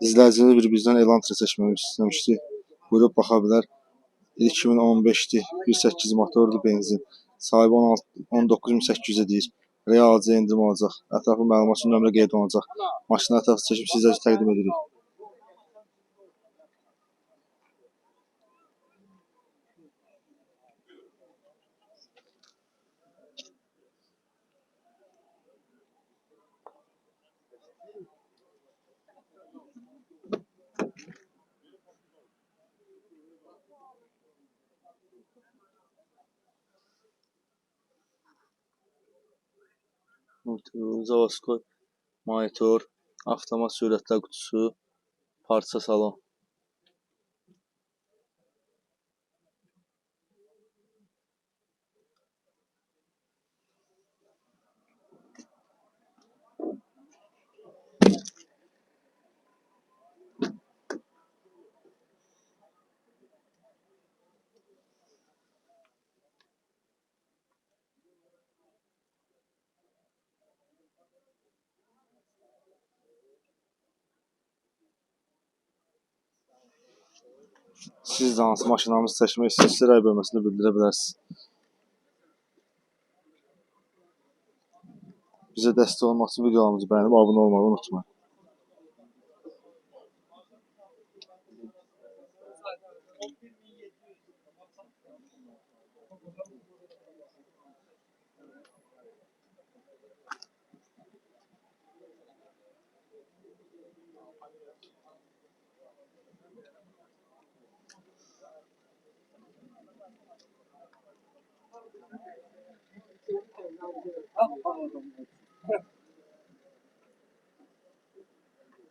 İzləyicilər bir-bizdən Elantra seçmemi istəmişdi. Buyurub baxa bilər. 2015'ti. 1.8 motorlu benzin. Sahibi 19.800'e deyir. Real alıcıya indirim olacaq. Ətraflı məlumat üçün nömrə qeyd olunacaq. Maşını ətraflı çəkib sizlərə təqdim edirik. Zavoskoi monitor, avtomat sürətlər qutusu, parça salon. Siz də hansı maşınlarımızı seçmək istəyirsiniz, rəy bölməsində bildirə bilərsiniz. Bizə dəstək olmaq üçün videolarımızı bəyənib abunə olmağı unutmayın.